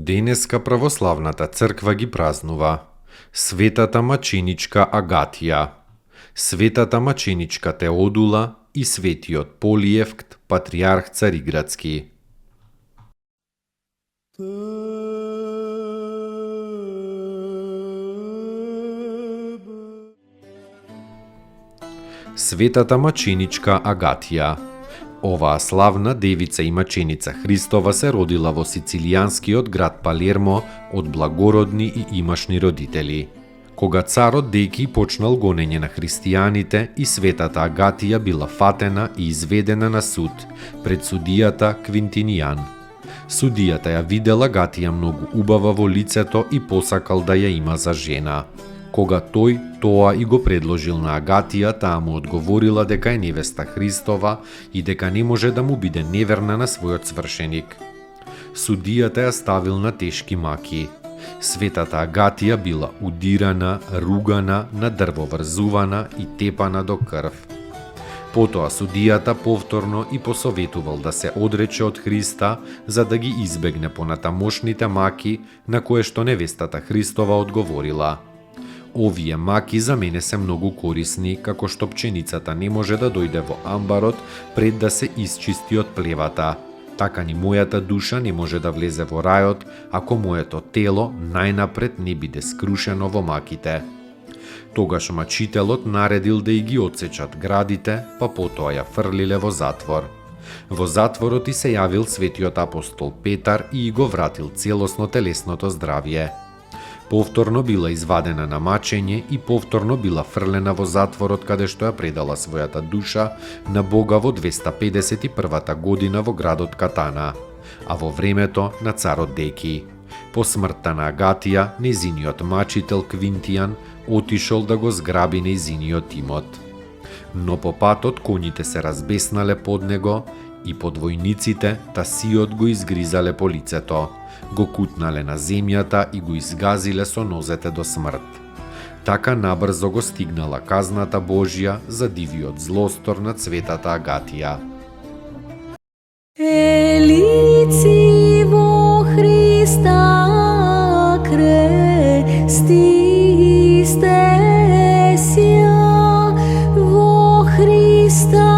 Денеска православната црква ги празнува светата маченичка Агатија, светата маченичка Теодула и светиот Полиевкт, патриарх Цариградски. Светата маченичка Агатија. Оваа славна девица и маченица Христова се родила во сицилијанскиот град Палермо од благородни и имашни родители. Кога царот Деки почнал гонење на христијаните и светата Агатија била фатена и изведена на суд пред судијата Квинтинијан. Судијата ја видел Агатија многу убава во лицето и посакал да ја има за жена. Кога тој тоа и го предложил на Агатија, таа му одговорила дека е невеста Христова и дека не може да му биде неверна на својот свршеник. Судијата ја ставил на тешки маки. Светата Агатија била удирана, ругана, на дрво врзувана и тепана до крв. Потоа судијата повторно и посоветувал да се одрече од Христа за да ги избегне понатамошните маки, на кое што невестата Христова одговорила: овие маки за мене се многу корисни, како што пченицата не може да дојде во амбарот пред да се исчисти од плевата. Така ни мојата душа не може да влезе во рајот, ако моето тело најнапред не биде скрушено во маките. Тогаш мачителот наредил да и ги одсечат градите, па потоа ја фрлиле во затвор. Во затворот и се јавил светиот апостол Петар и го вратил целосно телесното здравје. Повторно била извадена на мачење и повторно била фрлена во затворот каде што ја предала својата душа на Бога во 251 година во градот Катана, а во времето на царот Деки. По смртта на Агатија, нејзиниот мачител Квинтијан отишол да го зграби нејзиниот имот. Но по патот коњите се разбеснале под него и подвојниците тасиот го изгризале по лицето, го кутнале на земјата и го изгазиле со нозете до смрт. Така набрзо го стигнала казната Божја за дивиот злостор на светата Агатија. Елици во Христа крести сте ся во Христа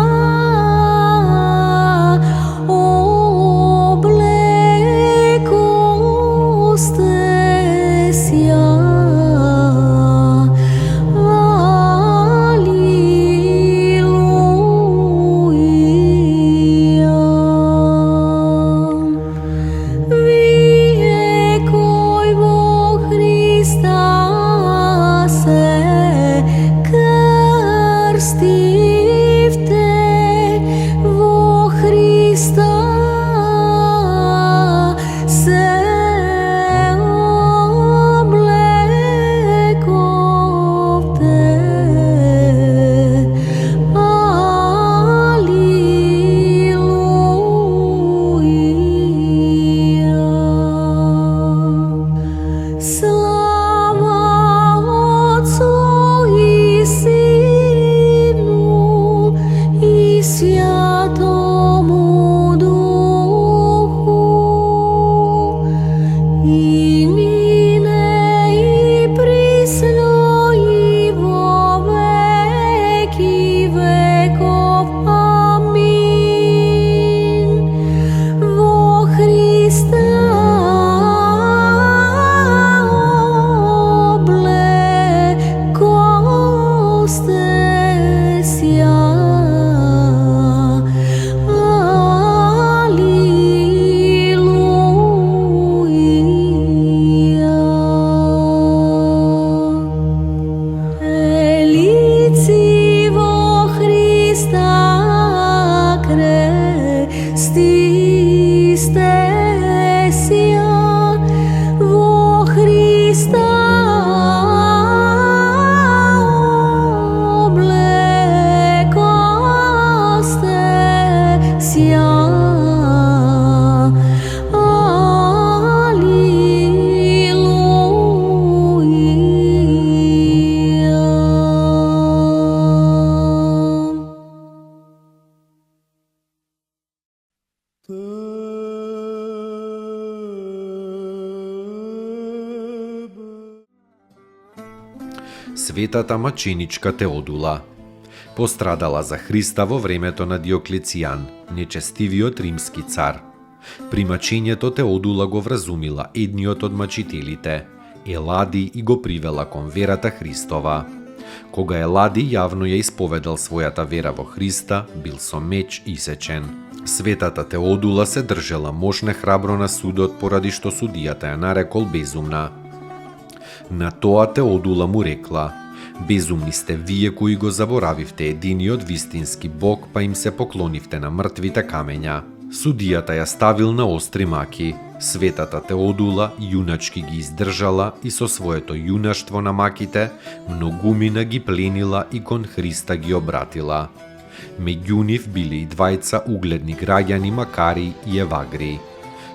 стеся во Христа облека Светата маченичка Теодула пострадала за Христа во времето на Диоклецијан, нечестивиот римски цар. При мачењето Теодула го вразумила едниот од мачителите, Елади, и го привела кон верата Христова. Кога Елади јавно ја исповедал својата вера во Христа, бил со меч исечен. Светата Теодула се држела мошне храбро на судот поради што судијата ја нарекол безумна. На тоа Теодула му рекла: безумни сте вие кои го заборавивте единиот вистински Бог, па им се поклонивте на мртвите камења. Судијата ја ставил на остри маки. Светата Теодула јуначки ги издржала и со своето јунаштво на маките многумина ги пленила и кон Христа ги обратила. Меѓу нив били и двајца угледни граѓани Макари и Евагри.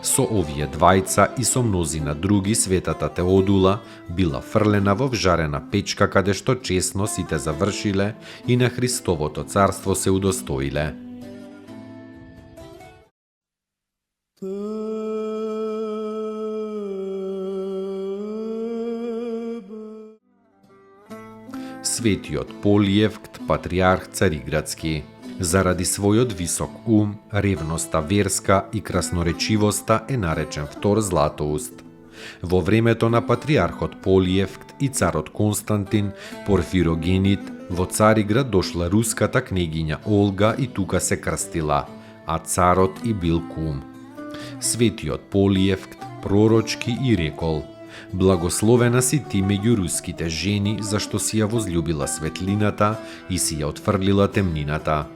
Со овие двајца и со мнозина други светата Теодула била фрлена во вжарена печка каде што чесно сите завршиле и на Христовото царство се удостоиле. Светиот Полиевкт, патриарх Цариградски, заради својот висок ум, ревноста верска и красноречивоста е наречен втор Златоуст. Во времето на патриархот Полиевкт и царот Константин Порфирогенит во Цариград дошла руската кнегиња Олга и тука се крстила, а царот и бил кум. Светиот Полиевкт пророчки и рекол: благословена си ти меѓу руските жени, зашто си ја возлюбила светлината и си ја отфрлила темнината.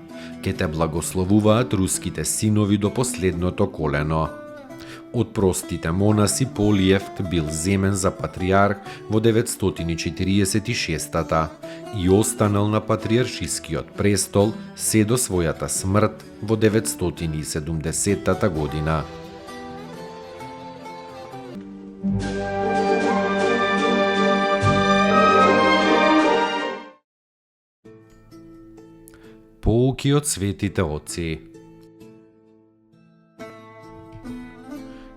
Ке те благословуваат руските синови до последното колено. Од простите монаси Полиевкт бил земен за патриарх во 946-та и останал на патриаршискиот престол се до својата смрт во 970-та година. Поуки од светите отци.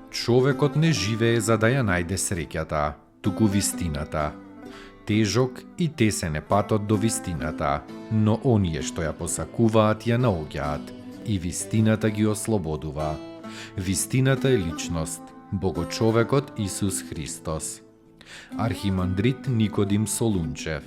Човекот не живее за да ја најде среќата, туку вистината. Тежок и тесен е патот до вистината, но оние што ја посакуваат ја наоѓаат и вистината ги ослободува. Вистината е личност, Богочовекот Исус Христос. Архимандрит Никодим Солунчев.